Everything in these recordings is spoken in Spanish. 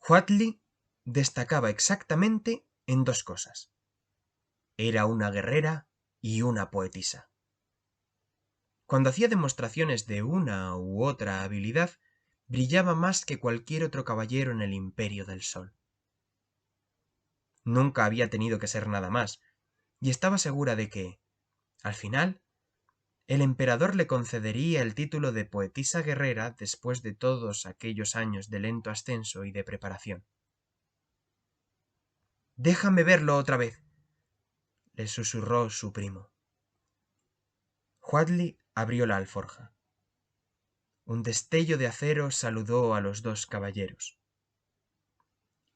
Huatli destacaba exactamente en dos cosas. Era una guerrera y una poetisa. Cuando hacía demostraciones de una u otra habilidad, brillaba más que cualquier otro caballero en el Imperio del Sol. Nunca había tenido que ser nada más, y estaba segura de que, al final, el emperador le concedería el título de poetisa guerrera después de todos aquellos años de lento ascenso y de preparación. «Déjame verlo otra vez», le susurró su primo. Huatli abrió la alforja. Un destello de acero saludó a los dos caballeros.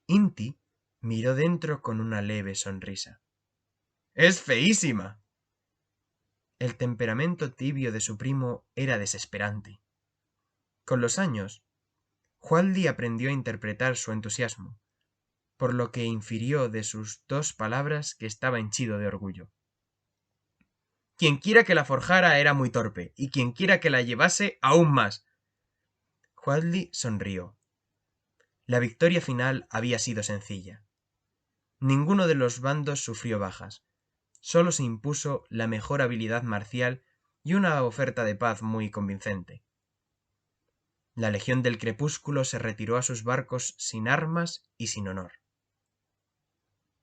Inti miró dentro con una leve sonrisa. «¡Es feísima!». El temperamento tibio de su primo era desesperante. Con los años, Huatli aprendió a interpretar su entusiasmo, por lo que infirió de sus dos palabras que estaba henchido de orgullo. Quienquiera que la forjara era muy torpe, y quienquiera que la llevase aún más. Huatli sonrió. La victoria final había sido sencilla. Ninguno de los bandos sufrió bajas. Solo se impuso la mejor habilidad marcial y una oferta de paz muy convincente. La Legión del Crepúsculo se retiró a sus barcos sin armas y sin honor.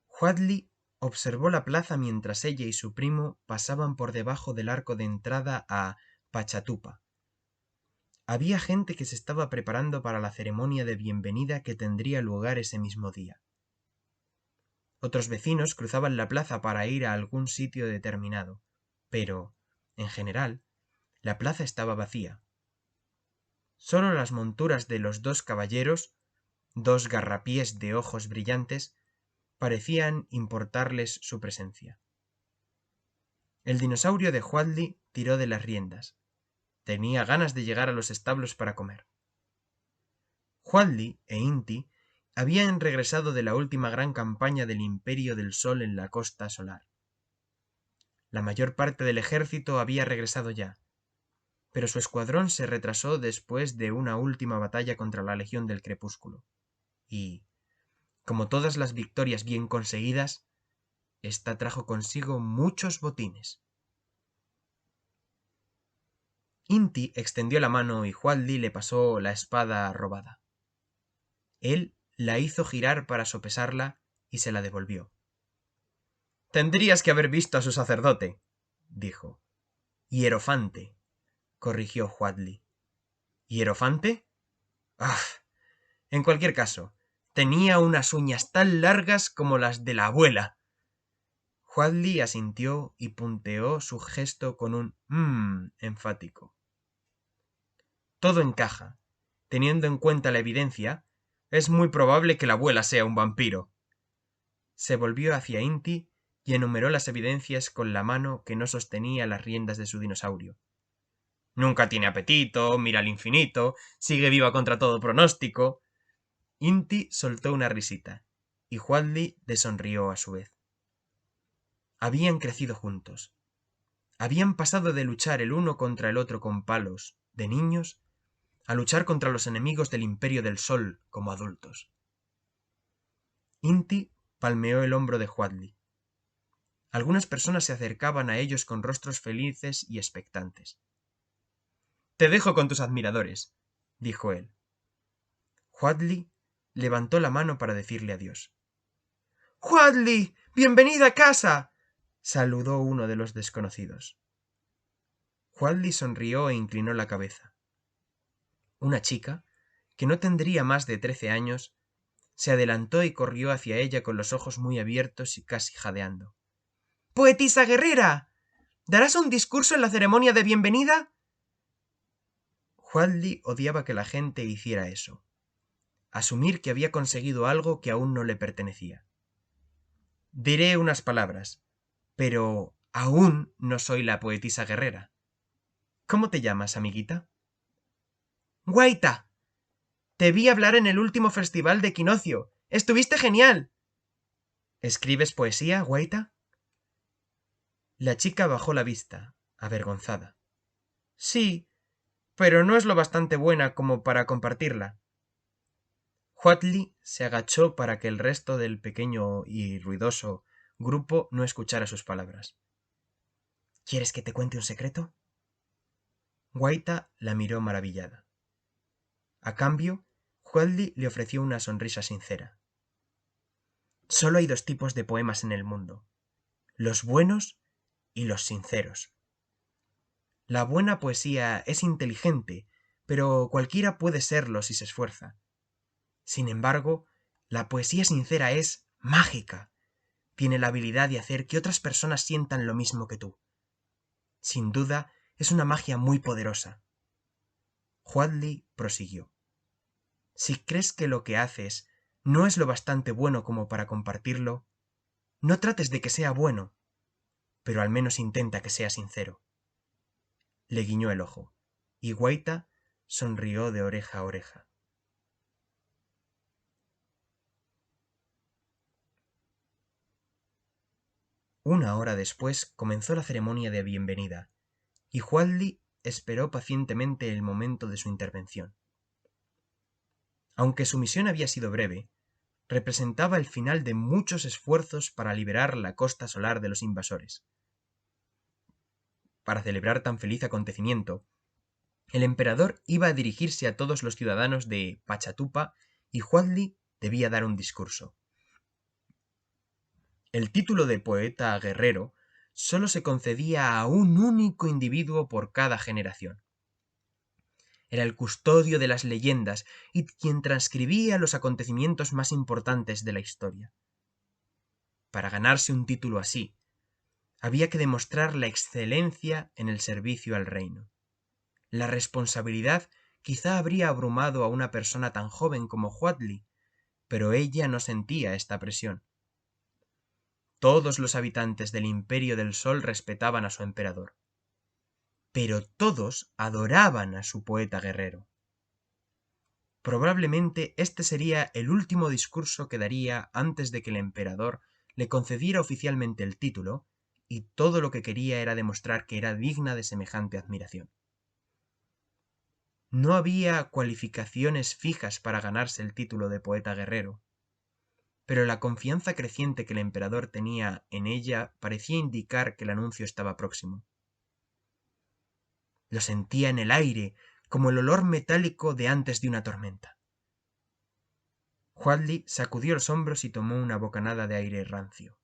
Huatli observó la plaza mientras ella y su primo pasaban por debajo del arco de entrada a Pachatupa. Había gente que se estaba preparando para la ceremonia de bienvenida que tendría lugar ese mismo día. Otros vecinos cruzaban la plaza para ir a algún sitio determinado, pero, en general, la plaza estaba vacía. Solo las monturas de los dos caballeros, dos garrapiés de ojos brillantes, parecían importarles su presencia. El dinosaurio de Huatli tiró de las riendas. Tenía ganas de llegar a los establos para comer. Huatli e Inti habían regresado de la última gran campaña del Imperio del Sol en la Costa Solar. La mayor parte del ejército había regresado ya, pero su escuadrón se retrasó después de una última batalla contra la Legión del Crepúsculo. Y, como todas las victorias bien conseguidas, esta trajo consigo muchos botines. Inti extendió la mano y Huatli le pasó la espada robada. Él la hizo girar para sopesarla y se la devolvió. «Tendrías que haber visto a su sacerdote», dijo. «Hierofante», corrigió Huatli. «¿Hierofante? Ah. En cualquier caso, tenía unas uñas tan largas como las de la abuela». Huatli asintió y punteó su gesto con un enfático. «Todo encaja. Teniendo en cuenta la evidencia, es muy probable que la abuela sea un vampiro». Se volvió hacia Inti y enumeró las evidencias con la mano que no sostenía las riendas de su dinosaurio. «Nunca tiene apetito, mira al infinito, sigue viva contra todo pronóstico». Inti soltó una risita, y Huatli le sonrió a su vez. Habían crecido juntos. Habían pasado de luchar el uno contra el otro con palos, de niños, a luchar contra los enemigos del Imperio del Sol como adultos. Inti palmeó el hombro de Huatli. Algunas personas se acercaban a ellos con rostros felices y expectantes. «Te dejo con tus admiradores», dijo él. Huatli levantó la mano para decirle adiós. «¡Huatli! ¡Bienvenida a casa!», saludó uno de los desconocidos. Huatli sonrió e inclinó la cabeza. Una chica, que no tendría más de 13 años, se adelantó y corrió hacia ella con los ojos muy abiertos y casi jadeando. «¡Poetisa guerrera! ¿Darás un discurso en la ceremonia de bienvenida?». Huatli odiaba que la gente hiciera eso. Asumir que había conseguido algo que aún no le pertenecía. «Diré unas palabras, pero aún no soy la poetisa guerrera. ¿Cómo te llamas, amiguita?». «Guaita. Te vi hablar en el último festival de equinoccio. ¡Estuviste genial!». «¿Escribes poesía, Guaita?». La chica bajó la vista, avergonzada. «Sí, pero no es lo bastante buena como para compartirla». Huatley se agachó para que el resto del pequeño y ruidoso grupo no escuchara sus palabras. ¿Quieres que te cuente un secreto? Guaita la miró maravillada. A cambio, Huatley le ofreció una sonrisa sincera. Solo hay dos tipos de poemas en el mundo, los buenos y los sinceros. La buena poesía es inteligente, pero cualquiera puede serlo si se esfuerza. Sin embargo, la poesía sincera es mágica. Tiene la habilidad de hacer que otras personas sientan lo mismo que tú. Sin duda, es una magia muy poderosa. Huatley prosiguió. Si crees que lo que haces no es lo bastante bueno como para compartirlo, no trates de que sea bueno, pero al menos intenta que sea sincero. Le guiñó el ojo, y Guaita sonrió de oreja a oreja. Una hora después comenzó la ceremonia de bienvenida, y Huatley esperó pacientemente el momento de su intervención. Aunque su misión había sido breve, representaba el final de muchos esfuerzos para liberar la costa solar de los invasores. Para celebrar tan feliz acontecimiento, el emperador iba a dirigirse a todos los ciudadanos de Pachatupa y Huatley debía dar un discurso. El título de poeta guerrero solo se concedía a un único individuo por cada generación. Era el custodio de las leyendas y quien transcribía los acontecimientos más importantes de la historia. Para ganarse un título así, había que demostrar la excelencia en el servicio al reino. La responsabilidad quizá habría abrumado a una persona tan joven como Huatley, pero ella no sentía esta presión. Todos los habitantes del Imperio del Sol respetaban a su emperador, pero todos adoraban a su poeta guerrero. Probablemente este sería el último discurso que daría antes de que el emperador le concediera oficialmente el título, y todo lo que quería era demostrar que era digna de semejante admiración. No había cualificaciones fijas para ganarse el título de poeta guerrero, pero la confianza creciente que el emperador tenía en ella parecía indicar que el anuncio estaba próximo. Lo sentía en el aire, como el olor metálico de antes de una tormenta. Huatley sacudió los hombros y tomó una bocanada de aire rancio.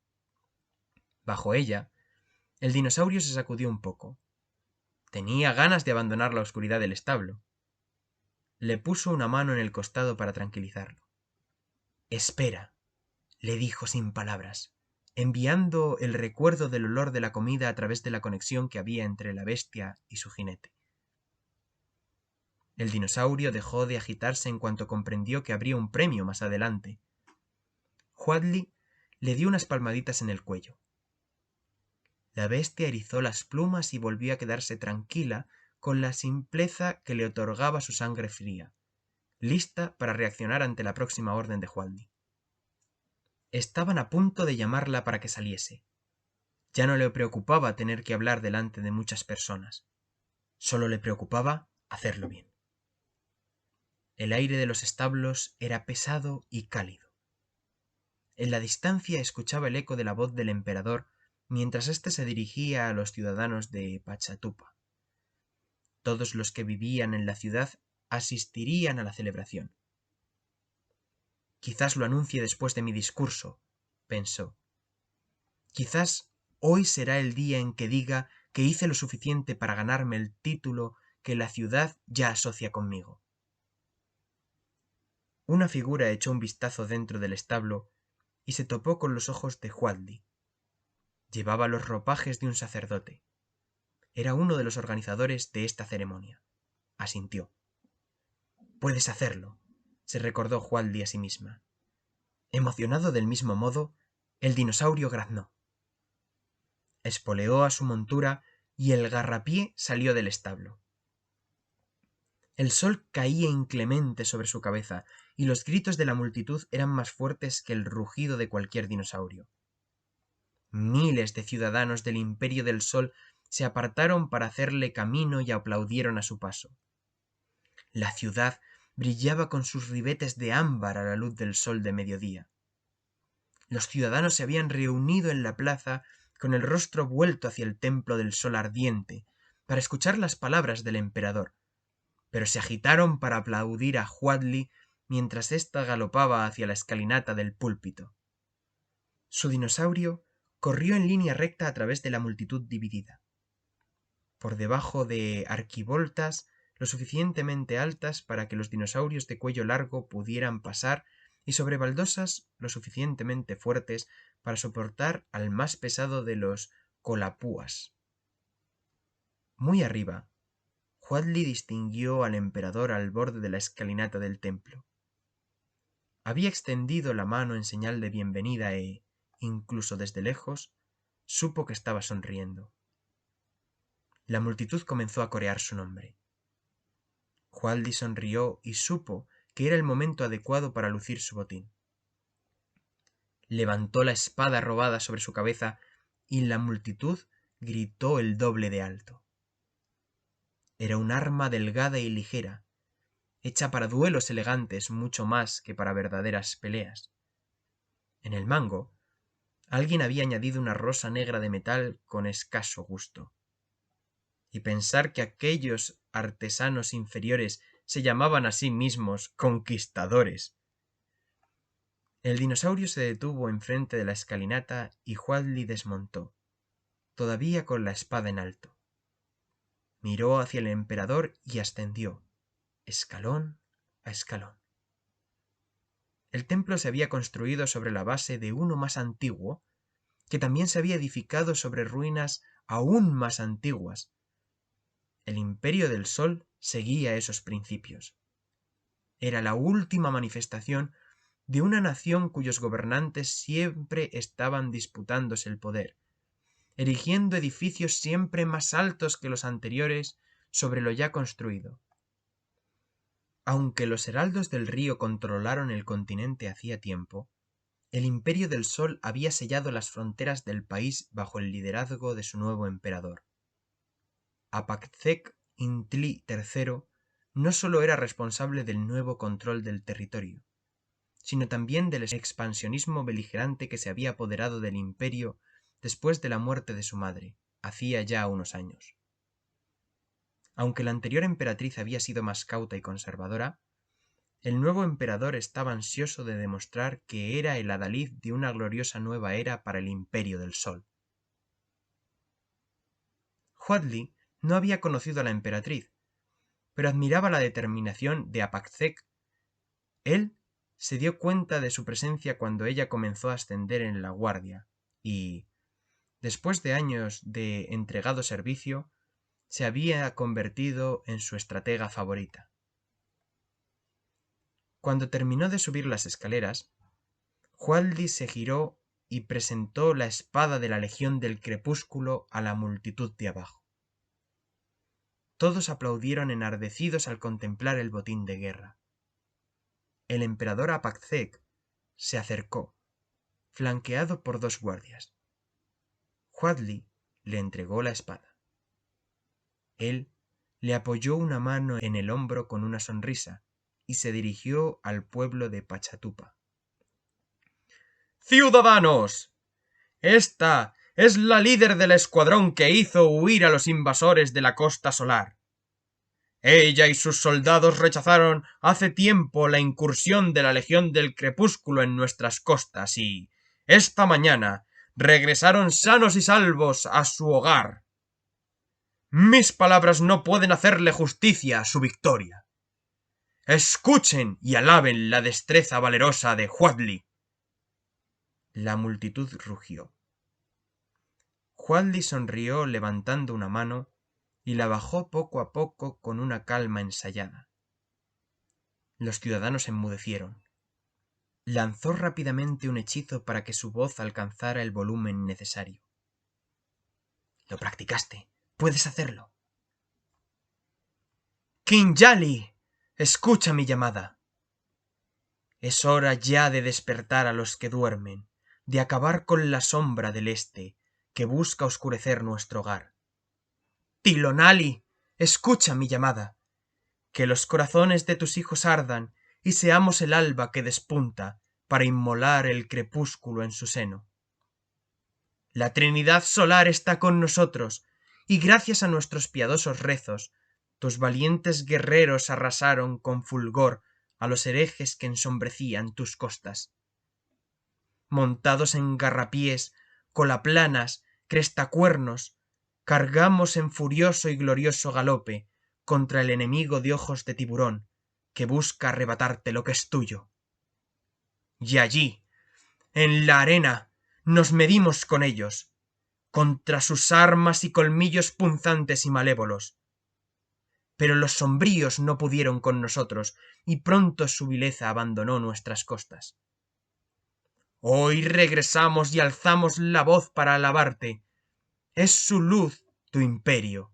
Bajo ella, el dinosaurio se sacudió un poco. Tenía ganas de abandonar la oscuridad del establo. Le puso una mano en el costado para tranquilizarlo. Espera, le dijo sin palabras, enviando el recuerdo del olor de la comida a través de la conexión que había entre la bestia y su jinete. El dinosaurio dejó de agitarse en cuanto comprendió que habría un premio más adelante. Huatley le dio unas palmaditas en el cuello. La bestia erizó las plumas y volvió a quedarse tranquila con la simpleza que le otorgaba su sangre fría, lista para reaccionar ante la próxima orden de Huatley. Estaban a punto de llamarla para que saliese. Ya no le preocupaba tener que hablar delante de muchas personas. Solo le preocupaba hacerlo bien. El aire de los establos era pesado y cálido. En la distancia escuchaba el eco de la voz del emperador mientras éste se dirigía a los ciudadanos de Pachatupa. Todos los que vivían en la ciudad asistirían a la celebración. Quizás lo anuncie después de mi discurso, pensó. Quizás hoy será el día en que diga que hice lo suficiente para ganarme el título que la ciudad ya asocia conmigo. Una figura echó un vistazo dentro del establo y se topó con los ojos de Huatley. Llevaba los ropajes de un sacerdote. Era uno de los organizadores de esta ceremonia. Asintió. Puedes hacerlo, se recordó Huatley a sí misma. Emocionado del mismo modo, el dinosaurio graznó. Espoleó a su montura y el garrapié salió del establo. El sol caía inclemente sobre su cabeza y los gritos de la multitud eran más fuertes que el rugido de cualquier dinosaurio. Miles de ciudadanos del Imperio del Sol se apartaron para hacerle camino y aplaudieron a su paso. La ciudad brillaba con sus ribetes de ámbar a la luz del sol de mediodía. Los ciudadanos se habían reunido en la plaza con el rostro vuelto hacia el templo del sol ardiente, para escuchar las palabras del emperador, pero se agitaron para aplaudir a Huadli mientras ésta galopaba hacia la escalinata del púlpito. Su dinosaurio corrió en línea recta a través de la multitud dividida. Por debajo de arquivoltas lo suficientemente altas para que los dinosaurios de cuello largo pudieran pasar y sobre baldosas lo suficientemente fuertes para soportar al más pesado de los colapúas. Muy arriba, Huadli distinguió al emperador al borde de la escalinata del templo. Había extendido la mano en señal de bienvenida e, incluso desde lejos, supo que estaba sonriendo. La multitud comenzó a corear su nombre. Huadli sonrió y supo que era el momento adecuado para lucir su botín. Levantó la espada robada sobre su cabeza y la multitud gritó el doble de alto. Era un arma delgada y ligera, hecha para duelos elegantes mucho más que para verdaderas peleas. En el mango, alguien había añadido una rosa negra de metal con escaso gusto. Y pensar que aquellos artesanos inferiores se llamaban a sí mismos conquistadores. El dinosaurio se detuvo enfrente de la escalinata y Huadli desmontó, todavía con la espada en alto. Miró hacia el emperador y ascendió, escalón a escalón. El templo se había construido sobre la base de uno más antiguo, que también se había edificado sobre ruinas aún más antiguas. El imperio del sol seguía esos principios. Era la última manifestación de una nación cuyos gobernantes siempre estaban disputándose el poder, erigiendo edificios siempre más altos que los anteriores sobre lo ya construido. Aunque los heraldos del río controlaron el continente hacía tiempo, el imperio del sol había sellado las fronteras del país bajo el liderazgo de su nuevo emperador. Apakzek-Intli III no solo era responsable del nuevo control del territorio, sino también del expansionismo beligerante que se había apoderado del imperio después de la muerte de su madre, hacía ya unos años. Aunque la anterior emperatriz había sido más cauta y conservadora, el nuevo emperador estaba ansioso de demostrar que era el adalid de una gloriosa nueva era para el imperio del sol. Huadli no había conocido a la emperatriz, pero admiraba la determinación de Apakzek. Él se dio cuenta de su presencia cuando ella comenzó a ascender en la guardia y, después de años de entregado servicio, se había convertido en su estratega favorita. Cuando terminó de subir las escaleras, Huadli se giró y presentó la espada de la Legión del Crepúsculo a la multitud de abajo. Todos aplaudieron enardecidos al contemplar el botín de guerra. El emperador Apakzek se acercó, flanqueado por 2 guardias. Huadli le entregó la espada. Él le apoyó una mano en el hombro con una sonrisa y se dirigió al pueblo de Pachatupa. ¡Ciudadanos! Esta es la líder del escuadrón que hizo huir a los invasores de la costa solar. Ella y sus soldados rechazaron hace tiempo la incursión de la Legión del Crepúsculo en nuestras costas y, esta mañana, regresaron sanos y salvos a su hogar. Mis palabras no pueden hacerle justicia a su victoria. Escuchen y alaben la destreza valerosa de Huadli. La multitud rugió. Huadli sonrió levantando una mano y la bajó poco a poco con una calma ensayada. Los ciudadanos enmudecieron. Lanzó rápidamente un hechizo para que su voz alcanzara el volumen necesario. Lo practicaste. Puedes hacerlo. Kinjali, escucha mi llamada. Es hora ya de despertar a los que duermen, de acabar con la sombra del este que busca oscurecer nuestro hogar. Tilonali, escucha mi llamada. Que los corazones de tus hijos ardan y seamos el alba que despunta para inmolar el crepúsculo en su seno. La Trinidad solar está con nosotros, y gracias a nuestros piadosos rezos, tus valientes guerreros arrasaron con fulgor a los herejes que ensombrecían tus costas. Montados en garrapiés, colaplanas, crestacuernos, cargamos en furioso y glorioso galope contra el enemigo de ojos de tiburón, que busca arrebatarte lo que es tuyo. Y allí, en la arena, nos medimos con ellos, contra sus armas y colmillos punzantes y malévolos. Pero los sombríos no pudieron con nosotros, y pronto su vileza abandonó nuestras costas. Hoy regresamos y alzamos la voz para alabarte. Es su luz tu imperio,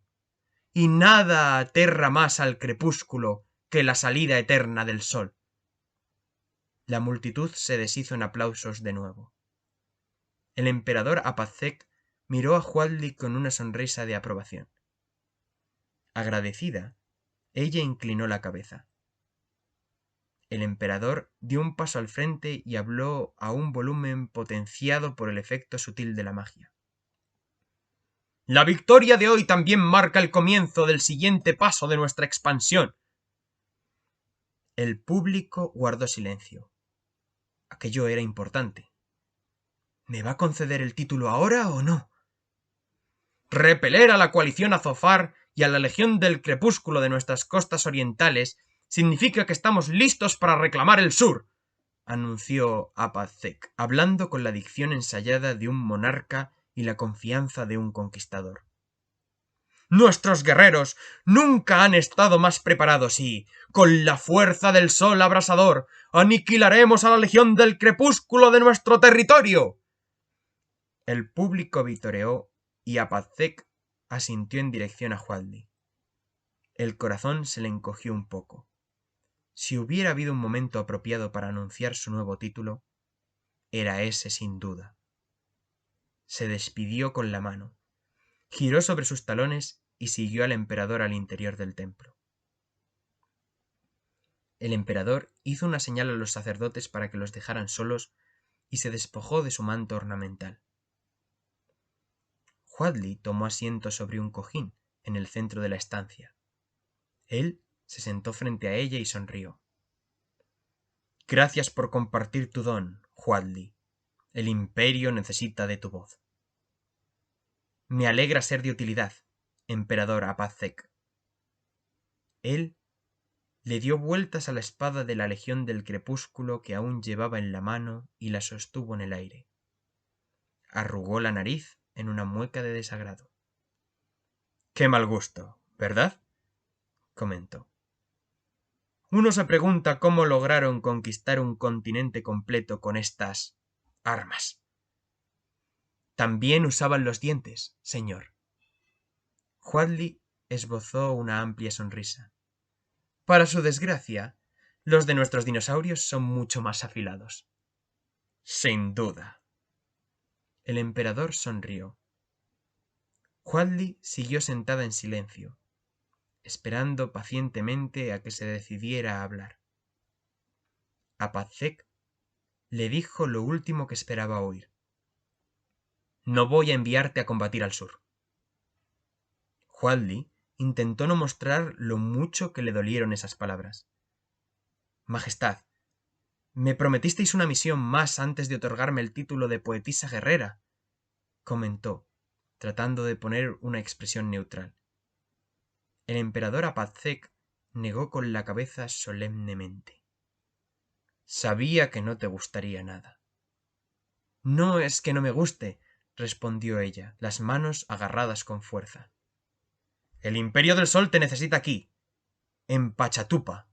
y nada aterra más al crepúsculo que la salida eterna del sol. La multitud se deshizo en aplausos de nuevo. El emperador Apacec miró a Huadli con una sonrisa de aprobación. Agradecida, ella inclinó la cabeza. El emperador dio un paso al frente y habló a un volumen potenciado por el efecto sutil de la magia. La victoria de hoy también marca el comienzo del siguiente paso de nuestra expansión. El público guardó silencio. Aquello era importante. ¿Me va a conceder el título ahora o no? Repeler a la coalición Azofar y a la Legión del Crepúsculo de nuestras costas orientales significa que estamos listos para reclamar el sur, anunció Apacec, hablando con la dicción ensayada de un monarca y la confianza de un conquistador. Nuestros guerreros nunca han estado más preparados y, con la fuerza del sol abrasador, aniquilaremos a la Legión del Crepúsculo de nuestro territorio. El público vitoreó y Apacec asintió en dirección a Huadli. El corazón se le encogió un poco. Si hubiera habido un momento apropiado para anunciar su nuevo título, era ese sin duda. Se despidió con la mano, giró sobre sus talones y siguió al emperador al interior del templo. El emperador hizo una señal a los sacerdotes para que los dejaran solos y se despojó de su manto ornamental. Huadli tomó asiento sobre un cojín en el centro de la estancia. Él se sentó frente a ella y sonrió. Gracias por compartir tu don, Huadli. El imperio necesita de tu voz. Me alegra ser de utilidad, emperador Apacec. Él le dio vueltas a la espada de la Legión del Crepúsculo que aún llevaba en la mano y la sostuvo en el aire. Arrugó la nariz en una mueca de desagrado. Qué mal gusto, ¿verdad? Comentó. Uno se pregunta cómo lograron conquistar un continente completo con estas armas. También usaban los dientes, señor. Huadli esbozó una amplia sonrisa. Para su desgracia, los de nuestros dinosaurios son mucho más afilados. Sin duda. El emperador sonrió. Huadli siguió sentada en silencio, esperando pacientemente a que se decidiera a hablar. Apacec le dijo lo último que esperaba oír. No voy a enviarte a combatir al sur. Huadli intentó no mostrar lo mucho que le dolieron esas palabras. Majestad, me prometisteis una misión más antes de otorgarme el título de poetisa guerrera, comentó, tratando de poner una expresión neutral. El emperador Apacec negó con la cabeza solemnemente. Sabía que no te gustaría nada. No es que no me guste, respondió ella, las manos agarradas con fuerza. El Imperio del Sol te necesita aquí, en Pachatupa.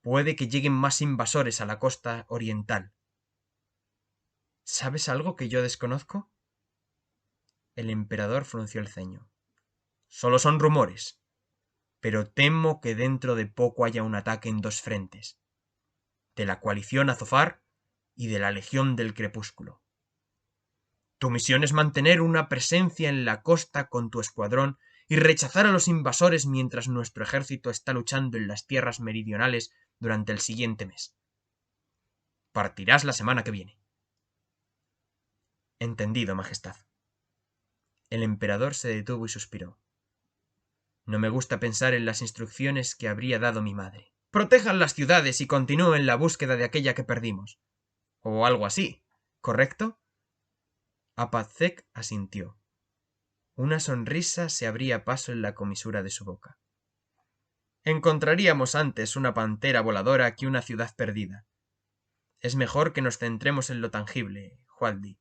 Puede que lleguen más invasores a la costa oriental. ¿Sabes algo que yo desconozco? El emperador frunció el ceño. Solo son rumores, pero temo que dentro de poco haya un ataque en dos frentes, de la coalición Azofar y de la Legión del Crepúsculo. Tu misión es mantener una presencia en la costa con tu escuadrón y rechazar a los invasores mientras nuestro ejército está luchando en las tierras meridionales durante el siguiente mes. Partirás la semana que viene. Entendido, Majestad. El emperador se detuvo y suspiró. No me gusta pensar en las instrucciones que habría dado mi madre. Protejan las ciudades y continúen la búsqueda de aquella que perdimos. O algo así, ¿correcto? Apacek asintió. Una sonrisa se abría paso en la comisura de su boca. Encontraríamos antes una pantera voladora que una ciudad perdida. Es mejor que nos centremos en lo tangible, Hualdi,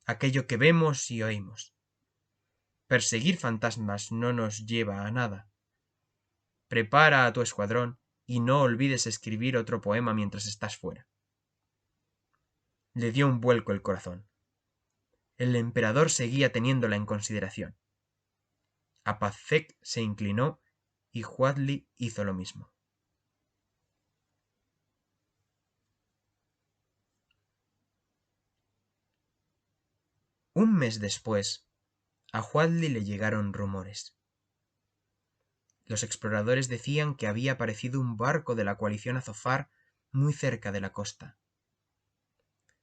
aquello que vemos y oímos. Perseguir fantasmas no nos lleva a nada. Prepara a tu escuadrón y no olvides escribir otro poema mientras estás fuera. Le dio un vuelco el corazón. El emperador seguía teniéndola en consideración. Apacek se inclinó y Huadli hizo lo mismo. Un mes después, a Huadli le llegaron rumores. Los exploradores decían que había aparecido un barco de la coalición Azofar muy cerca de la costa.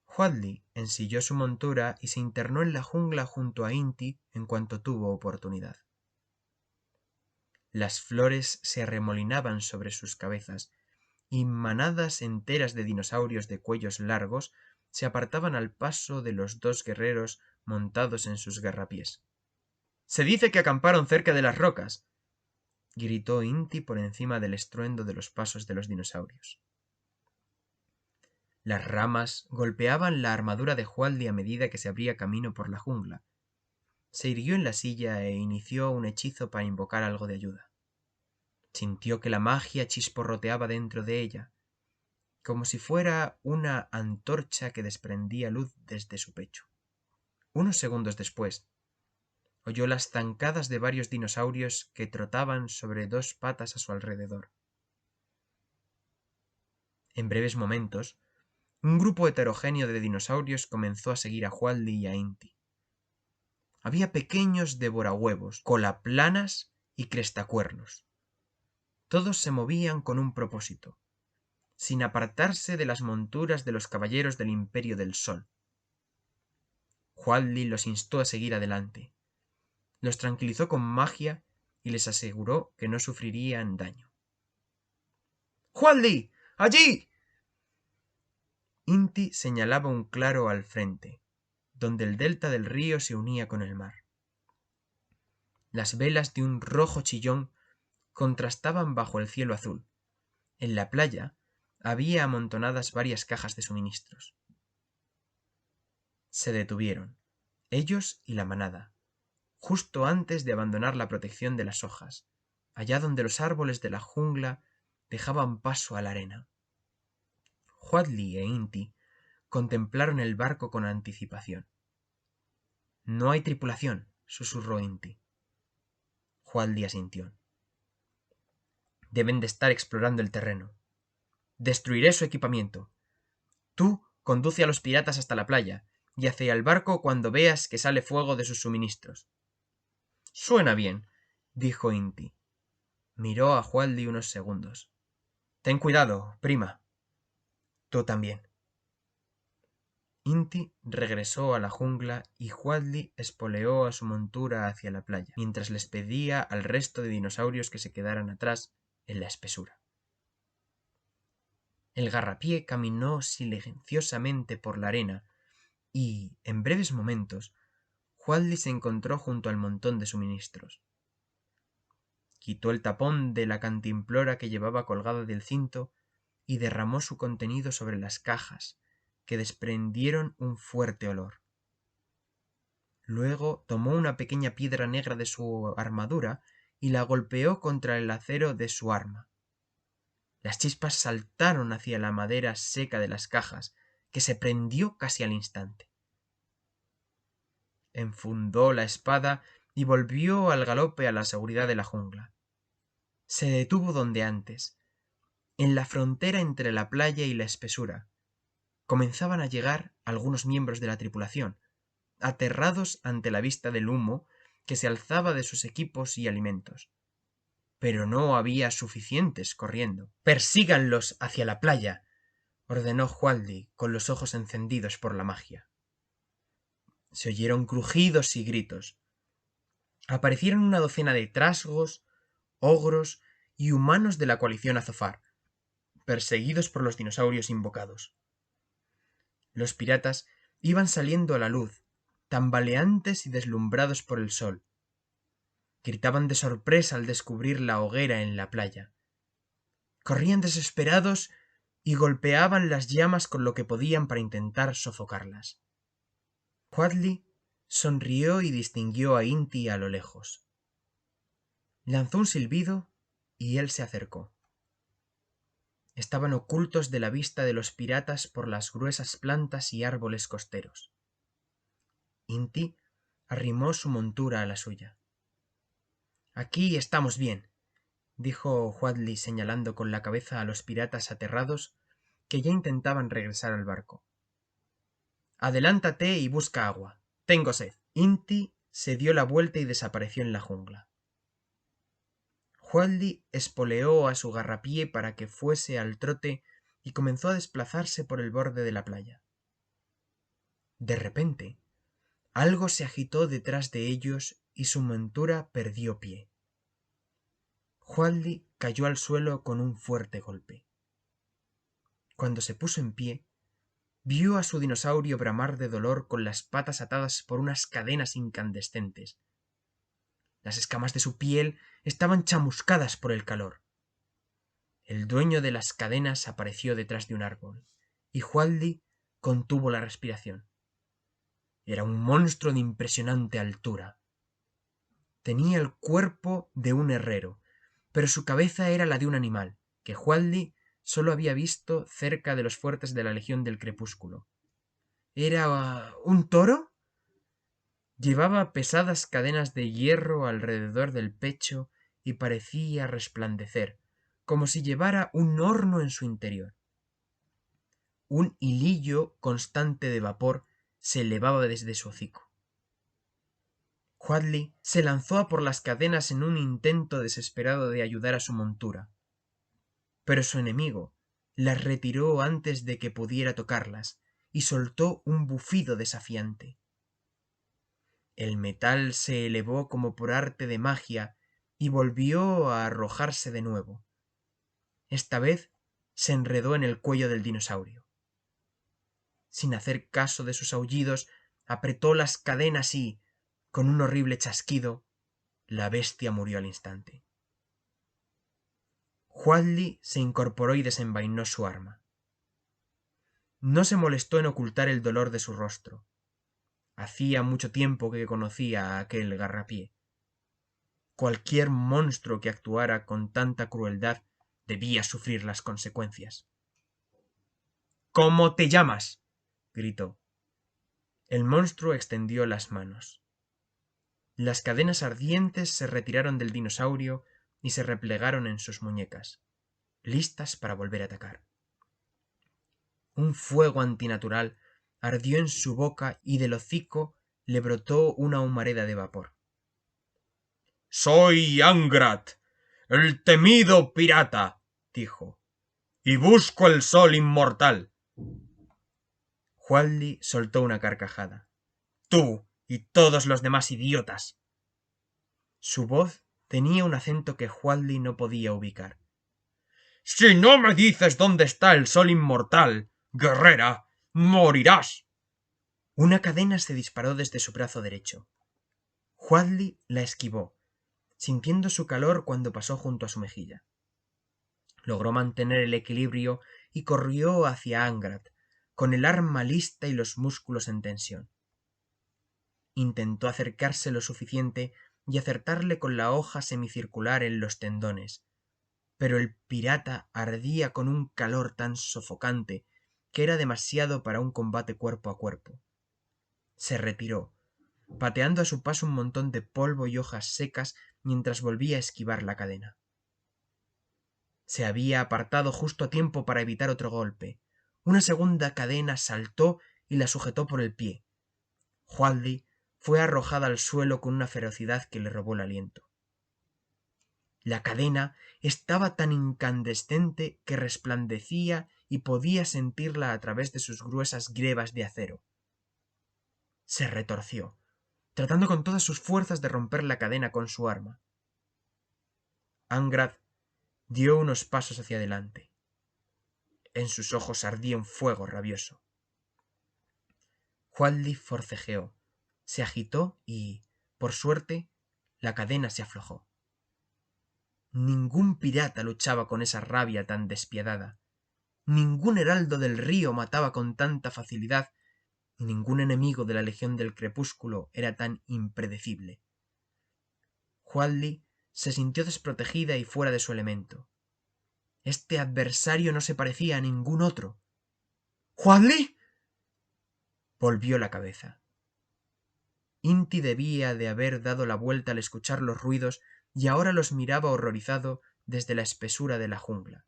Huadli ensilló su montura y se internó en la jungla junto a Inti en cuanto tuvo oportunidad. Las flores se arremolinaban sobre sus cabezas y manadas enteras de dinosaurios de cuellos largos se apartaban al paso de los dos guerreros montados en sus garrapiés. «Se dice que acamparon cerca de las rocas», gritó Inti por encima del estruendo de los pasos de los dinosaurios. Las ramas golpeaban la armadura de Hualdi a medida que se abría camino por la jungla. Se irguió en la silla e inició un hechizo para invocar algo de ayuda. Sintió que la magia chisporroteaba dentro de ella, como si fuera una antorcha que desprendía luz desde su pecho. Unos segundos después, oyó las zancadas de varios dinosaurios que trotaban sobre dos patas a su alrededor. En breves momentos, un grupo heterogéneo de dinosaurios comenzó a seguir a Hualdi y a Inti. Había pequeños devorahuevos, colaplanas y crestacuernos. Todos se movían con un propósito, sin apartarse de las monturas de los caballeros del Imperio del Sol. Hualdi los instó a seguir adelante. Los tranquilizó con magia y les aseguró que no sufrirían daño. ¡Hualdi! ¡Allí! Inti señalaba un claro al frente, donde el delta del río se unía con el mar. Las velas de un rojo chillón contrastaban bajo el cielo azul. En la playa había amontonadas varias cajas de suministros. Se detuvieron, ellos y la manada, justo antes de abandonar la protección de las hojas, allá donde los árboles de la jungla dejaban paso a la arena. Huadli e Inti contemplaron el barco con anticipación. «No hay tripulación», susurró Inti. Huadli asintió. «Deben de estar explorando el terreno. Destruiré su equipamiento. Tú conduce a los piratas hasta la playa y hacia el barco cuando veas que sale fuego de sus suministros». «Suena bien», dijo Inti. Miró a Hualdi unos segundos. «Ten cuidado, prima». «Tú también». Inti regresó a la jungla y Hualdi espoleó a su montura hacia la playa, mientras les pedía al resto de dinosaurios que se quedaran atrás en la espesura. El garrapié caminó silenciosamente por la arena y, en breves momentos, Hualdi se encontró junto al montón de suministros. Quitó el tapón de la cantimplora que llevaba colgada del cinto y derramó su contenido sobre las cajas, que desprendieron un fuerte olor. Luego tomó una pequeña piedra negra de su armadura y la golpeó contra el acero de su arma. Las chispas saltaron hacia la madera seca de las cajas, que se prendió casi al instante. Enfundó la espada y volvió al galope a la seguridad de la jungla. Se detuvo donde antes, en la frontera entre la playa y la espesura. Comenzaban a llegar algunos miembros de la tripulación, aterrados ante la vista del humo que se alzaba de sus equipos y alimentos. Pero no había suficientes corriendo. —¡Persíganlos hacia la playa! —ordenó Hualdi, con los ojos encendidos por la magia. Se oyeron crujidos y gritos. Aparecieron una docena de trasgos, ogros y humanos de la coalición Azofar, perseguidos por los dinosaurios invocados. Los piratas iban saliendo a la luz, tambaleantes y deslumbrados por el sol. Gritaban de sorpresa al descubrir la hoguera en la playa. Corrían desesperados y golpeaban las llamas con lo que podían para intentar sofocarlas. Huadli sonrió y distinguió a Inti a lo lejos. Lanzó un silbido y él se acercó. Estaban ocultos de la vista de los piratas por las gruesas plantas y árboles costeros. Inti arrimó su montura a la suya. —Aquí estamos bien —dijo Huadli señalando con la cabeza a los piratas aterrados que ya intentaban regresar al barco—. Adelántate y busca agua. Tengo sed. Inti se dio la vuelta y desapareció en la jungla. Hualdi espoleó a su garrapié para que fuese al trote y comenzó a desplazarse por el borde de la playa. De repente, algo se agitó detrás de ellos y su montura perdió pie. Hualdi cayó al suelo con un fuerte golpe. Cuando se puso en pie, vio a su dinosaurio bramar de dolor con las patas atadas por unas cadenas incandescentes. Las escamas de su piel estaban chamuscadas por el calor. El dueño de las cadenas apareció detrás de un árbol, y Hualdi contuvo la respiración. Era un monstruo de impresionante altura. Tenía el cuerpo de un herrero, pero su cabeza era la de un animal, que Hualdi solo había visto cerca de los fuertes de la Legión del Crepúsculo. ¿Era un toro? Llevaba pesadas cadenas de hierro alrededor del pecho y parecía resplandecer, como si llevara un horno en su interior. Un hilillo constante de vapor se elevaba desde su hocico. Huadli se lanzó a por las cadenas en un intento desesperado de ayudar a su montura, pero su enemigo las retiró antes de que pudiera tocarlas y soltó un bufido desafiante. El metal se elevó como por arte de magia y volvió a arrojarse de nuevo. Esta vez se enredó en el cuello del dinosaurio. Sin hacer caso de sus aullidos, apretó las cadenas y, con un horrible chasquido, la bestia murió al instante. Huadli se incorporó y desenvainó su arma. No se molestó en ocultar el dolor de su rostro. Hacía mucho tiempo que conocía a aquel garrapié. Cualquier monstruo que actuara con tanta crueldad debía sufrir las consecuencias. —¿Cómo te llamas? —gritó. El monstruo extendió las manos. Las cadenas ardientes se retiraron del dinosaurio y se replegaron en sus muñecas, listas para volver a atacar. Un fuego antinatural ardió en su boca y del hocico le brotó una humareda de vapor. —Soy Angrat, el temido pirata —dijo—, y busco el sol inmortal. Hualdi soltó una carcajada. —¡Tú y todos los demás idiotas! Su voz tenía un acento que Hualdi no podía ubicar. —Si no me dices dónde está el sol inmortal, guerrera, morirás. Una cadena se disparó desde su brazo derecho. Huadli la esquivó, sintiendo su calor cuando pasó junto a su mejilla. Logró mantener el equilibrio y corrió hacia Angrat, con el arma lista y los músculos en tensión. Intentó acercarse lo suficiente y acertarle con la hoja semicircular en los tendones, pero el pirata ardía con un calor tan sofocante que era demasiado para un combate cuerpo a cuerpo. Se retiró, pateando a su paso un montón de polvo y hojas secas mientras volvía a esquivar la cadena. Se había apartado justo a tiempo para evitar otro golpe. Una segunda cadena saltó y la sujetó por el pie. Hualdi fue arrojada al suelo con una ferocidad que le robó el aliento. La cadena estaba tan incandescente que resplandecía y podía sentirla a través de sus gruesas grebas de acero. Se retorció, tratando con todas sus fuerzas de romper la cadena con su arma. Angrath dio unos pasos hacia adelante. En sus ojos ardía un fuego rabioso. Hualdi forcejeó, se agitó y, por suerte, la cadena se aflojó. Ningún pirata luchaba con esa rabia tan despiadada. Ningún heraldo del río mataba con tanta facilidad, y ningún enemigo de la Legión del Crepúsculo era tan impredecible. Hualdi se sintió desprotegida y fuera de su elemento. Este adversario no se parecía a ningún otro. —¿Hualdi? Volvió la cabeza. Inti debía de haber dado la vuelta al escuchar los ruidos y ahora los miraba horrorizado desde la espesura de la jungla.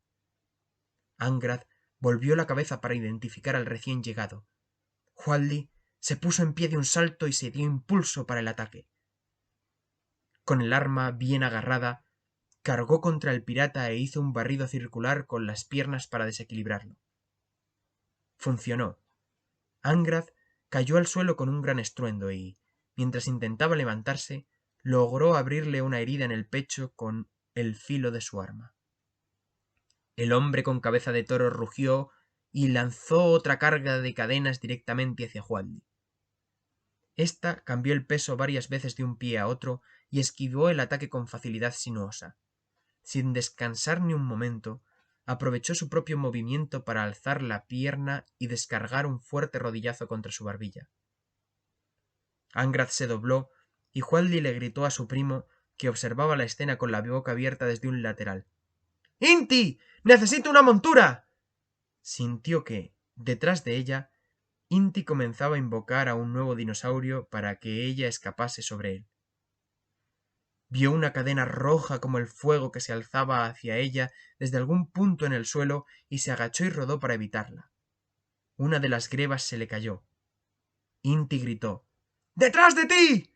Angrath volvió la cabeza para identificar al recién llegado. Hualdi se puso en pie de un salto y se dio impulso para el ataque. Con el arma bien agarrada, cargó contra el pirata e hizo un barrido circular con las piernas para desequilibrarlo. Funcionó. Angrath cayó al suelo con un gran estruendo y, mientras intentaba levantarse, logró abrirle una herida en el pecho con el filo de su arma. El hombre con cabeza de toro rugió y lanzó otra carga de cadenas directamente hacia Hualdi. Esta cambió el peso varias veces de un pie a otro y esquivó el ataque con facilidad sinuosa. Sin descansar ni un momento, aprovechó su propio movimiento para alzar la pierna y descargar un fuerte rodillazo contra su barbilla. Angrath se dobló y Hualdi le gritó a su primo, que observaba la escena con la boca abierta desde un lateral: —¡Inti! ¡Necesito una montura! Sintió que, detrás de ella, Inti comenzaba a invocar a un nuevo dinosaurio para que ella escapase sobre él. Vio una cadena roja como el fuego que se alzaba hacia ella desde algún punto en el suelo y se agachó y rodó para evitarla. Una de las grebas se le cayó. Inti gritó: —¡Detrás de ti!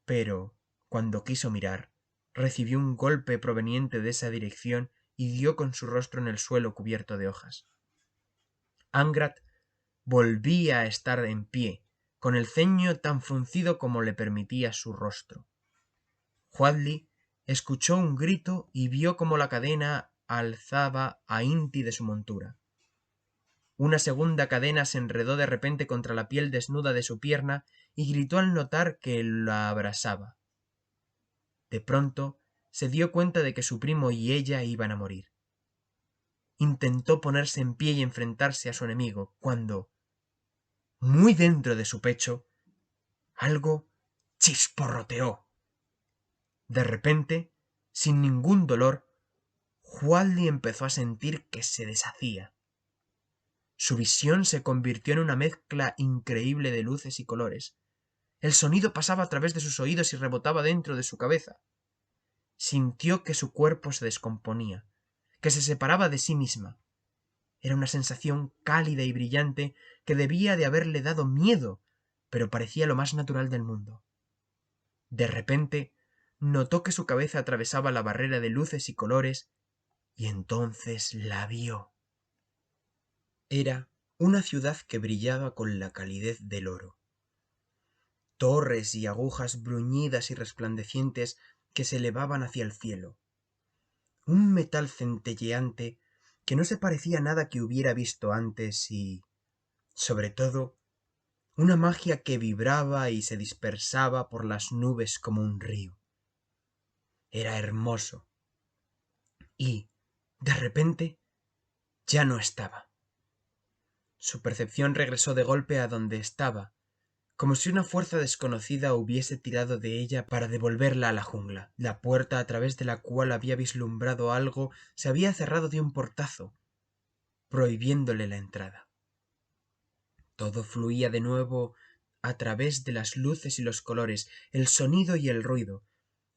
Pero, cuando quiso mirar, recibió un golpe proveniente de esa dirección y dio con su rostro en el suelo cubierto de hojas. Angrath volvía a estar en pie, con el ceño tan fruncido como le permitía su rostro. Hualdi escuchó un grito y vio cómo la cadena alzaba a Inti de su montura. Una segunda cadena se enredó de repente contra la piel desnuda de su pierna y gritó al notar que la abrasaba. De pronto se dio cuenta de que su primo y ella iban a morir. Intentó ponerse en pie y enfrentarse a su enemigo, cuando, muy dentro de su pecho, algo chisporroteó. De repente, sin ningún dolor, Hualdi empezó a sentir que se deshacía. Su visión se convirtió en una mezcla increíble de luces y colores. El sonido pasaba a través de sus oídos y rebotaba dentro de su cabeza. Sintió que su cuerpo se descomponía, que se separaba de sí misma. Era una sensación cálida y brillante que debía de haberle dado miedo, pero parecía lo más natural del mundo. De repente, notó que su cabeza atravesaba la barrera de luces y colores, y entonces la vio. Era una ciudad que brillaba con la calidez del oro. Torres y agujas bruñidas y resplandecientes que se elevaban hacia el cielo. Un metal centelleante que no se parecía a nada que hubiera visto antes y, sobre todo, una magia que vibraba y se dispersaba por las nubes como un río. Era hermoso. Y, de repente, ya no estaba. Su percepción regresó de golpe a donde estaba, como si una fuerza desconocida hubiese tirado de ella para devolverla a la jungla. La puerta a través de la cual había vislumbrado algo se había cerrado de un portazo, prohibiéndole la entrada. Todo fluía de nuevo a través de las luces y los colores, el sonido y el ruido,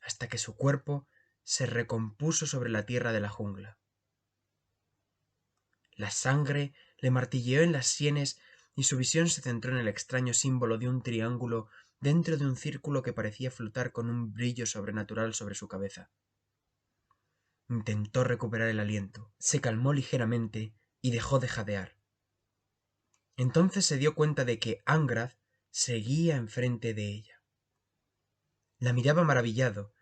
hasta que su cuerpo se recompuso sobre la tierra de la jungla. La sangre le martilleó en las sienes y su visión se centró en el extraño símbolo de un triángulo dentro de un círculo que parecía flotar con un brillo sobrenatural sobre su cabeza. Intentó recuperar el aliento, se calmó ligeramente y dejó de jadear. Entonces se dio cuenta de que Angrath seguía enfrente de ella. La miraba maravillado,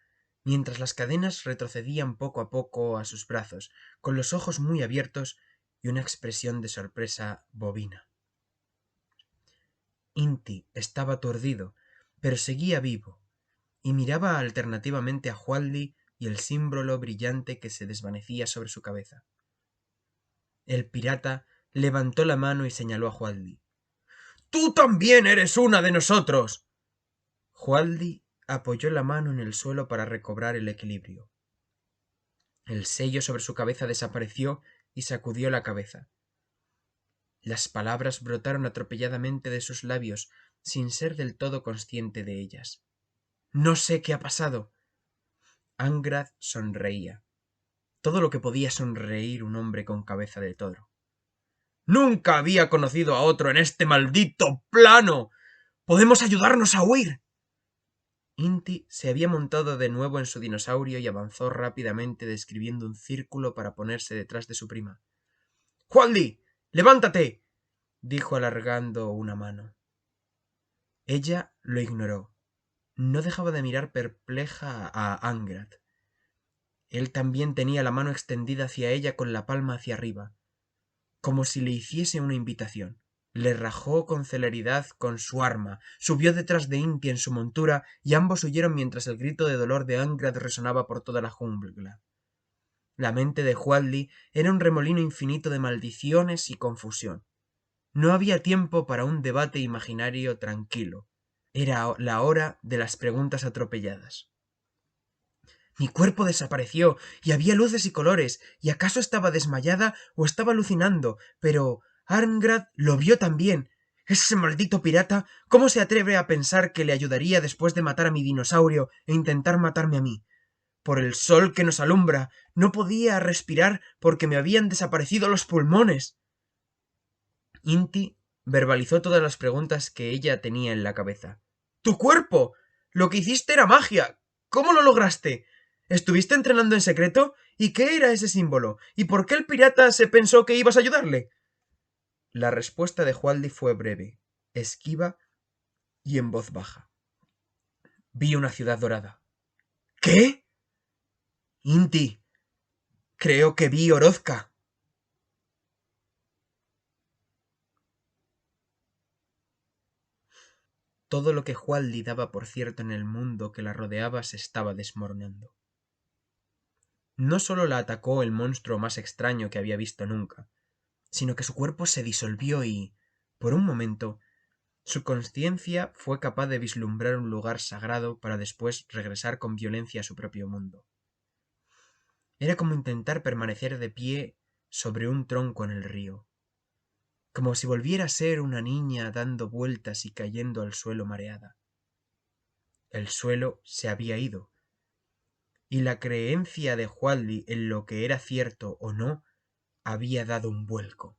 mientras las cadenas retrocedían poco a poco a sus brazos, con los ojos muy abiertos y una expresión de sorpresa bovina. Inti estaba aturdido, pero seguía vivo, y miraba alternativamente a Hualdi y el símbolo brillante que se desvanecía sobre su cabeza. El pirata levantó la mano y señaló a Hualdi. ¡Tú también eres una de nosotros! Hualdi apoyó la mano en el suelo para recobrar el equilibrio. El sello sobre su cabeza desapareció y sacudió la cabeza. Las palabras brotaron atropelladamente de sus labios, sin ser del todo consciente de ellas. No sé qué ha pasado. Angrath sonreía. Todo lo que podía sonreír un hombre con cabeza de toro. Nunca había conocido a otro en este maldito plano. ¡Podemos ayudarnos a huir! Inti se había montado de nuevo en su dinosaurio y avanzó rápidamente describiendo un círculo para ponerse detrás de su prima. —¡Hualdi! ¡Levántate! —dijo alargando una mano. Ella lo ignoró. No dejaba de mirar perpleja a Angrath. Él también tenía la mano extendida hacia ella con la palma hacia arriba, como si le hiciese una invitación. Le rajó con celeridad con su arma, subió detrás de Inti en su montura y ambos huyeron mientras el grito de dolor de Angrath resonaba por toda la jungla. La mente de Hualdi era un remolino infinito de maldiciones y confusión. No había tiempo para un debate imaginario tranquilo. Era la hora de las preguntas atropelladas. Mi cuerpo desapareció y había luces y colores, y acaso estaba desmayada o estaba alucinando, pero Arngrad lo vio también. Ese maldito pirata, ¿cómo se atreve a pensar que le ayudaría después de matar a mi dinosaurio e intentar matarme a mí? Por el sol que nos alumbra, no podía respirar porque me habían desaparecido los pulmones. Inti verbalizó todas las preguntas que ella tenía en la cabeza. ¡Tu cuerpo! Lo que hiciste era magia. ¿Cómo lo lograste? ¿Estuviste entrenando en secreto? ¿Y qué era ese símbolo? ¿Y por qué el pirata se pensó que ibas a ayudarle? La respuesta de Hualdi fue breve, esquiva y en voz baja. Vi una ciudad dorada. ¿Qué? Inti, creo que vi Orozca. Todo lo que Hualdi daba por cierto en el mundo que la rodeaba se estaba desmoronando. No solo la atacó el monstruo más extraño que había visto nunca, sino que su cuerpo se disolvió y, por un momento, su conciencia fue capaz de vislumbrar un lugar sagrado para después regresar con violencia a su propio mundo. Era como intentar permanecer de pie sobre un tronco en el río, como si volviera a ser una niña dando vueltas y cayendo al suelo mareada. El suelo se había ido, y la creencia de Hualdi en lo que era cierto o no había dado un vuelco.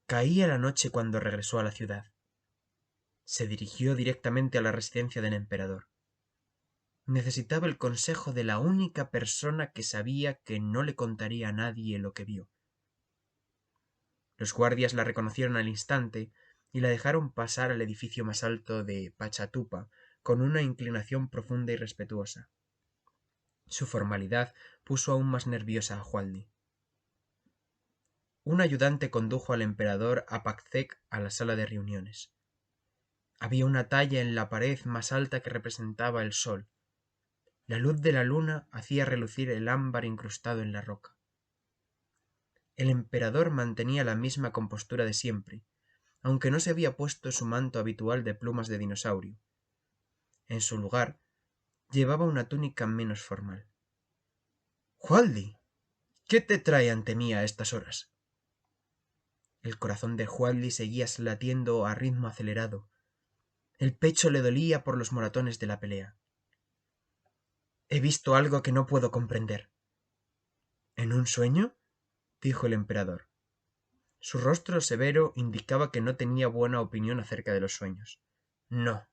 Caía la noche cuando regresó a la ciudad. Se dirigió directamente a la residencia del emperador. Necesitaba el consejo de la única persona que sabía que no le contaría a nadie lo que vio. Los guardias la reconocieron al instante y la dejaron pasar al edificio más alto de Pachatupa con una inclinación profunda y respetuosa. Su formalidad puso aún más nerviosa a Hualdi. Un ayudante condujo al emperador Apakcek a la sala de reuniones. Había una talla en la pared más alta que representaba el sol. La luz de la luna hacía relucir el ámbar incrustado en la roca. El emperador mantenía la misma compostura de siempre, aunque no se había puesto su manto habitual de plumas de dinosaurio. En su lugar, llevaba una túnica menos formal. —Hualdi, ¿qué te trae ante mí a estas horas? El corazón de Hualdi seguía latiendo a ritmo acelerado. El pecho le dolía por los moratones de la pelea. He visto algo que no puedo comprender. ¿En un sueño? Dijo el emperador. Su rostro severo indicaba que no tenía buena opinión acerca de los sueños. No,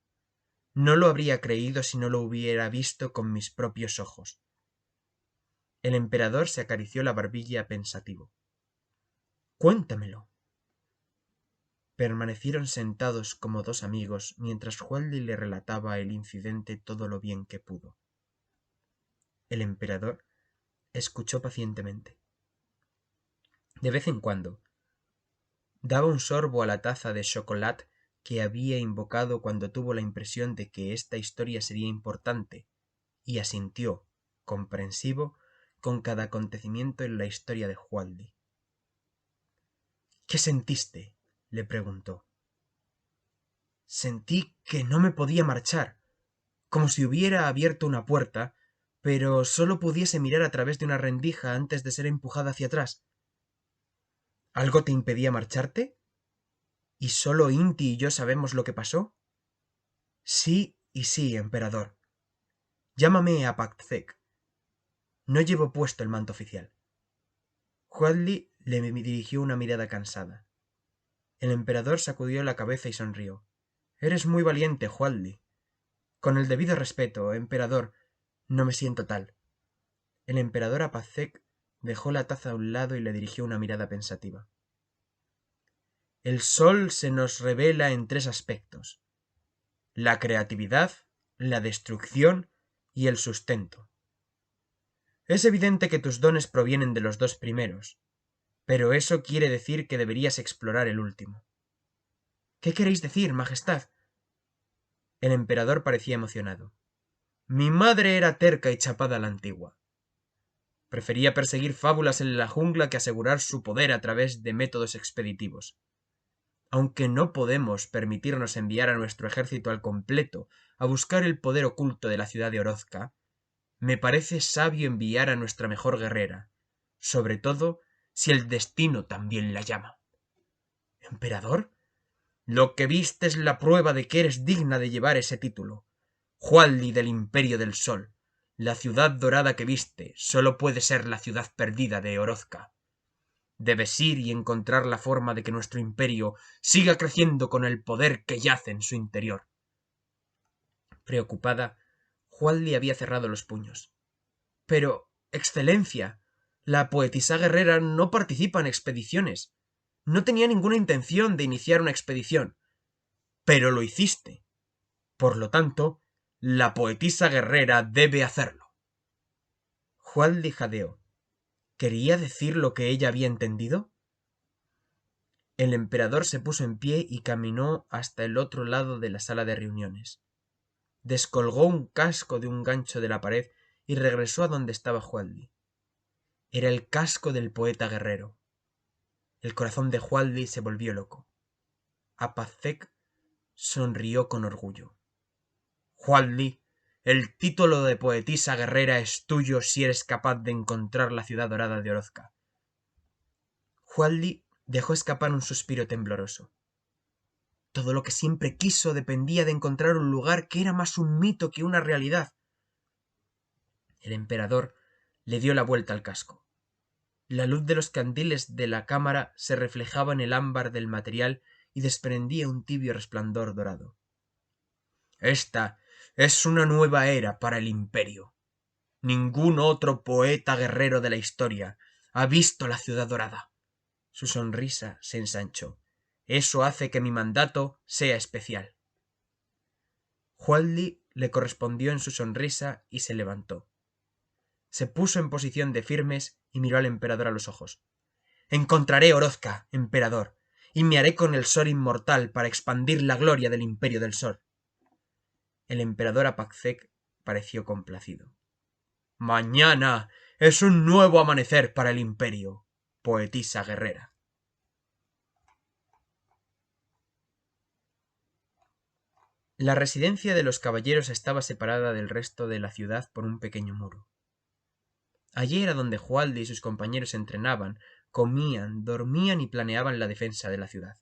no lo habría creído si no lo hubiera visto con mis propios ojos. El emperador se acarició la barbilla pensativo. Cuéntamelo. Permanecieron sentados como dos amigos mientras Hualdi le relataba el incidente todo lo bien que pudo. El emperador escuchó pacientemente. De vez en cuando, daba un sorbo a la taza de chocolate que había invocado cuando tuvo la impresión de que esta historia sería importante, y asintió, comprensivo, con cada acontecimiento en la historia de Hualdi. ¿Qué sentiste? Le preguntó. Sentí que no me podía marchar, como si hubiera abierto una puerta, pero solo pudiese mirar a través de una rendija antes de ser empujada hacia atrás. ¿Algo te impedía marcharte? ¿Y solo Inti y yo sabemos lo que pasó? Sí y sí, emperador. Llámame a Pactec. No llevo puesto el manto oficial. Huadli le dirigió una mirada cansada. El emperador sacudió la cabeza y sonrió. Eres muy valiente, Huadli. Con el debido respeto, emperador, no me siento tal. El emperador Apacek dejó la taza a un lado y le dirigió una mirada pensativa. El sol se nos revela en tres aspectos: la creatividad, la destrucción y el sustento. Es evidente que tus dones provienen de los dos primeros, pero eso quiere decir que deberías explorar el último. ¿Qué queréis decir, Majestad? El emperador parecía emocionado. Mi madre era terca y chapada a la antigua. Prefería perseguir fábulas en la jungla que asegurar su poder a través de métodos expeditivos. Aunque no podemos permitirnos enviar a nuestro ejército al completo a buscar el poder oculto de la ciudad de Orozca, me parece sabio enviar a nuestra mejor guerrera, sobre todo si el destino también la llama. ¿Emperador? Lo que viste es la prueba de que eres digna de llevar ese título. Hualdi del Imperio del Sol. La ciudad dorada que viste solo puede ser la ciudad perdida de Orozca. Debes ir y encontrar la forma de que nuestro imperio siga creciendo con el poder que yace en su interior. Preocupada, Hualdi había cerrado los puños. Pero, Excelencia, la poetisa guerrera no participa en expediciones. No tenía ninguna intención de iniciar una expedición. Pero lo hiciste. Por lo tanto, la poetisa guerrera debe hacerlo. Hualdi jadeó. ¿Quería decir lo que ella había entendido? El emperador se puso en pie y caminó hasta el otro lado de la sala de reuniones. Descolgó un casco de un gancho de la pared y regresó a donde estaba Hualdi. Era el casco del poeta guerrero. El corazón de Hualdi se volvió loco. Apacek sonrió con orgullo. Hualdi, el título de poetisa guerrera es tuyo si eres capaz de encontrar la ciudad dorada de Orozca. Hualdi dejó escapar un suspiro tembloroso. Todo lo que siempre quiso dependía de encontrar un lugar que era más un mito que una realidad. El emperador le dio la vuelta al casco. La luz de los candiles de la cámara se reflejaba en el ámbar del material y desprendía un tibio resplandor dorado. Esta es una nueva era para el imperio. Ningún otro poeta guerrero de la historia ha visto la ciudad dorada. Su sonrisa se ensanchó. Eso hace que mi mandato sea especial. Hualdi le correspondió en su sonrisa y se levantó. Se puso en posición de firmes y miró al emperador a los ojos. Encontraré Orozca, emperador, y me haré con el sol inmortal para expandir la gloria del imperio del sol. El emperador Apacek pareció complacido. Mañana es un nuevo amanecer para el imperio, poetisa guerrera. La residencia de los caballeros estaba separada del resto de la ciudad por un pequeño muro. Allí era donde Hualdi y sus compañeros entrenaban, comían, dormían y planeaban la defensa de la ciudad.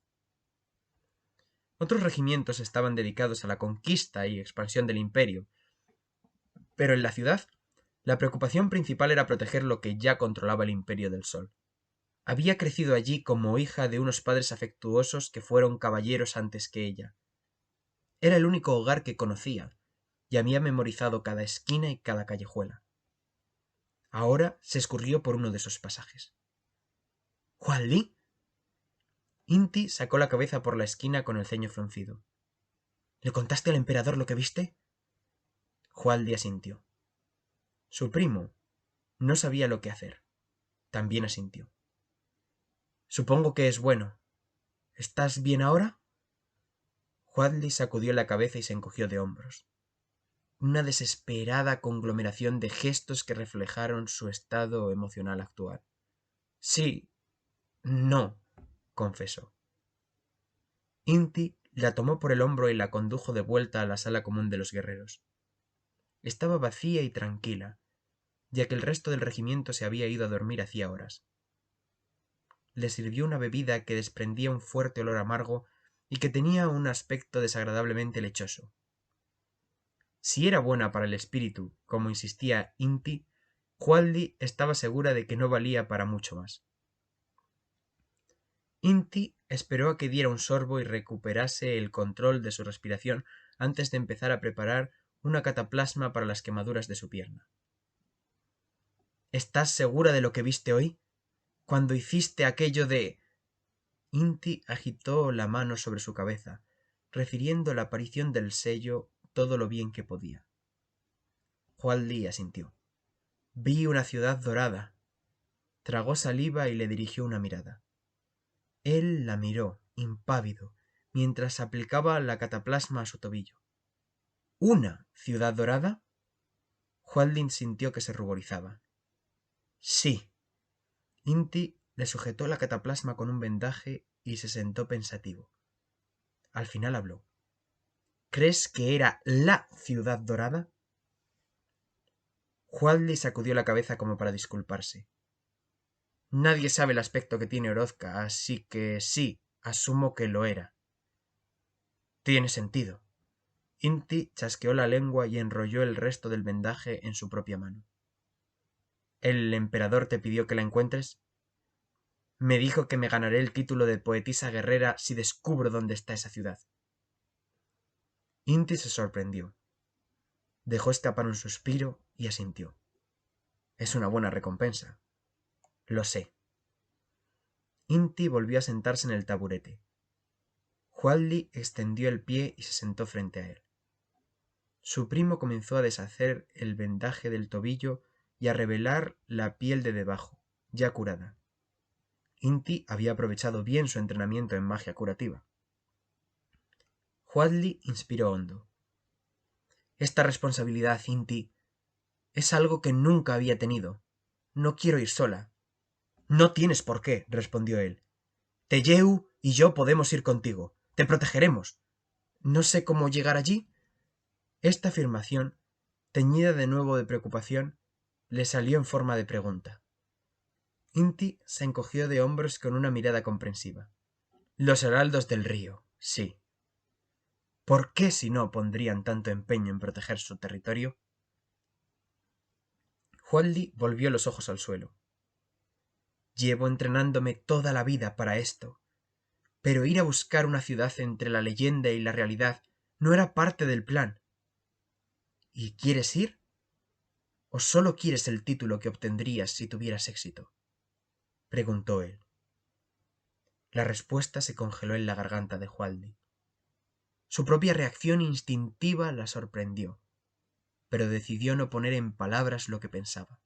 Otros regimientos estaban dedicados a la conquista y expansión del imperio, pero en la ciudad la preocupación principal era proteger lo que ya controlaba el Imperio del Sol. Había crecido allí como hija de unos padres afectuosos que fueron caballeros antes que ella. Era el único hogar que conocía, y había memorizado cada esquina y cada callejuela. Ahora se escurrió por uno de esos pasajes. —¿Juan Lee? Inti sacó la cabeza por la esquina con el ceño fruncido. —¿Le contaste al emperador lo que viste? Juan Lee asintió. Su primo no sabía lo que hacer. También asintió. —Supongo que es bueno. ¿Estás bien ahora? Juan Lee sacudió la cabeza y se encogió de hombros. Una desesperada conglomeración de gestos que reflejaron su estado emocional actual. Sí, no, confesó. Inti la tomó por el hombro y la condujo de vuelta a la sala común de los guerreros. Estaba vacía y tranquila, ya que el resto del regimiento se había ido a dormir hacía horas. Le sirvió una bebida que desprendía un fuerte olor amargo y que tenía un aspecto desagradablemente lechoso. Si era buena para el espíritu, como insistía Inti, Hualdi estaba segura de que no valía para mucho más. Inti esperó a que diera un sorbo y recuperase el control de su respiración antes de empezar a preparar una cataplasma para las quemaduras de su pierna. ¿Estás segura de lo que viste hoy? Cuando hiciste aquello de... Inti agitó la mano sobre su cabeza, refiriendo la aparición del sello todo lo bien que podía. Hualdi asintió. Vi una ciudad dorada. Tragó saliva y le dirigió una mirada. Él la miró, impávido, mientras aplicaba la cataplasma a su tobillo. ¿Una ciudad dorada? Hualdin sintió que se ruborizaba. Sí. Inti le sujetó la cataplasma con un vendaje y se sentó pensativo. Al final habló. ¿Crees que era la ciudad dorada? Hualdin sacudió la cabeza como para disculparse. Nadie sabe el aspecto que tiene Orozca, así que sí, asumo que lo era. Tiene sentido. Inti chasqueó la lengua y enrolló el resto del vendaje en su propia mano. ¿El emperador te pidió que la encuentres? Me dijo que me ganaré el título de poetisa guerrera si descubro dónde está esa ciudad. Inti se sorprendió. Dejó escapar un suspiro y asintió. Es una buena recompensa. Lo sé. Inti volvió a sentarse en el taburete. Hualdi extendió el pie y se sentó frente a él. Su primo comenzó a deshacer el vendaje del tobillo y a revelar la piel de debajo, ya curada. Inti había aprovechado bien su entrenamiento en magia curativa. Huadli inspiró hondo. Esta responsabilidad, Inti, es algo que nunca había tenido. No quiero ir sola. No tienes por qué, respondió él. Teyeu y yo podemos ir contigo. Te protegeremos. No sé cómo llegar allí. Esta afirmación, teñida de nuevo de preocupación, le salió en forma de pregunta. Inti se encogió de hombros con una mirada comprensiva. Los heraldos del río, sí. ¿Por qué si no pondrían tanto empeño en proteger su territorio? Hualdi volvió los ojos al suelo. Llevo entrenándome toda la vida para esto, pero ir a buscar una ciudad entre la leyenda y la realidad no era parte del plan. ¿Y quieres ir? ¿O solo quieres el título que obtendrías si tuvieras éxito? Preguntó él. La respuesta se congeló en la garganta de Hualdi. Su propia reacción instintiva la sorprendió, pero decidió no poner en palabras lo que pensaba.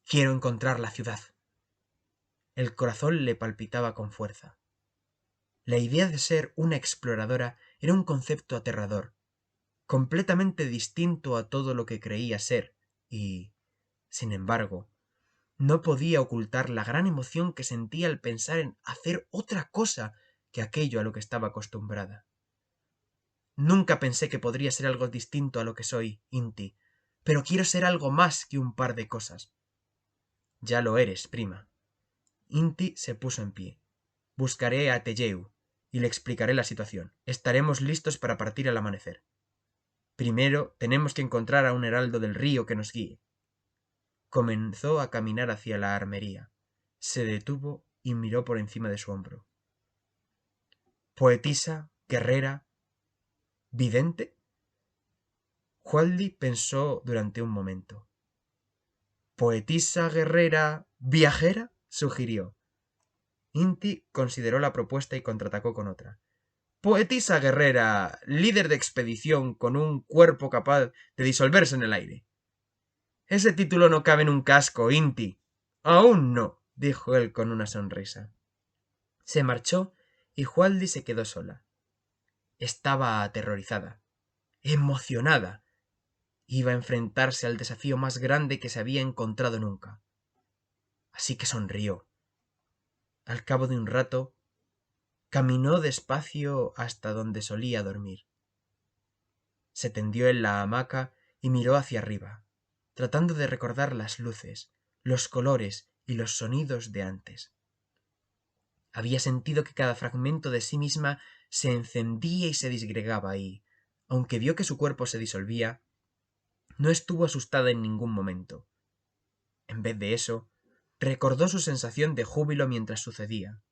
Quiero encontrar la ciudad. El corazón le palpitaba con fuerza. La idea de ser una exploradora era un concepto aterrador, completamente distinto a todo lo que creía ser, y, sin embargo, no podía ocultar la gran emoción que sentía al pensar en hacer otra cosa que aquello a lo que estaba acostumbrada. Nunca pensé que podría ser algo distinto a lo que soy, Inti, pero quiero ser algo más que un par de cosas. Ya lo eres, prima. Inti se puso en pie. Buscaré a Teyeu y le explicaré la situación. Estaremos listos para partir al amanecer. Primero tenemos que encontrar a un heraldo del río que nos guíe. Comenzó a caminar hacia la armería. Se detuvo y miró por encima de su hombro. ¿Poetisa? ¿Guerrera? ¿Vidente? Hualdi pensó durante un momento. ¿Poetisa, guerrera, viajera? Sugirió. Inti consideró la propuesta y contraatacó con otra. Poetisa guerrera, líder de expedición con un cuerpo capaz de disolverse en el aire. Ese título no cabe en un casco, Inti. Aún no, dijo él con una sonrisa. Se marchó y Hualdi se quedó sola. Estaba aterrorizada, emocionada. Iba a enfrentarse al desafío más grande que se había encontrado nunca. Así que sonrió. Al cabo de un rato, caminó despacio hasta donde solía dormir. Se tendió en la hamaca y miró hacia arriba, tratando de recordar las luces, los colores y los sonidos de antes. Había sentido que cada fragmento de sí misma se encendía y se disgregaba y, aunque vio que su cuerpo se disolvía, no estuvo asustada en ningún momento. En vez de eso, recordó su sensación de júbilo mientras sucedía.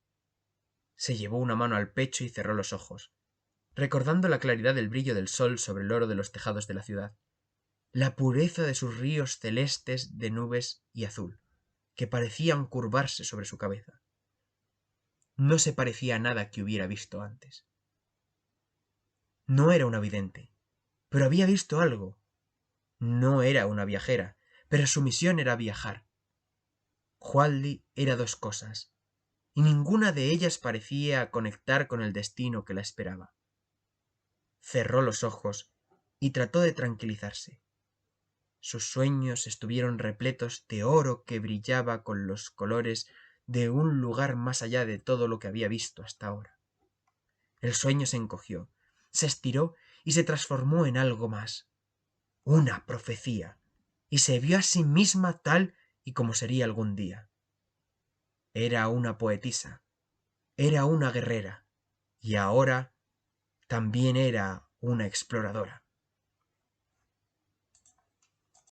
Se llevó una mano al pecho y cerró los ojos, recordando la claridad del brillo del sol sobre el oro de los tejados de la ciudad, la pureza de sus ríos celestes de nubes y azul, que parecían curvarse sobre su cabeza. No se parecía a nada que hubiera visto antes. No era una vidente, pero había visto algo. No era una viajera, pero su misión era viajar. Hualdi era dos cosas, y ninguna de ellas parecía conectar con el destino que la esperaba. Cerró los ojos y trató de tranquilizarse. Sus sueños estuvieron repletos de oro que brillaba con los colores de un lugar más allá de todo lo que había visto hasta ahora. El sueño se encogió, se estiró y se transformó en algo más, una profecía, y se vio a sí misma tal y como sería algún día. Era una poetisa, era una guerrera, y ahora también era una exploradora.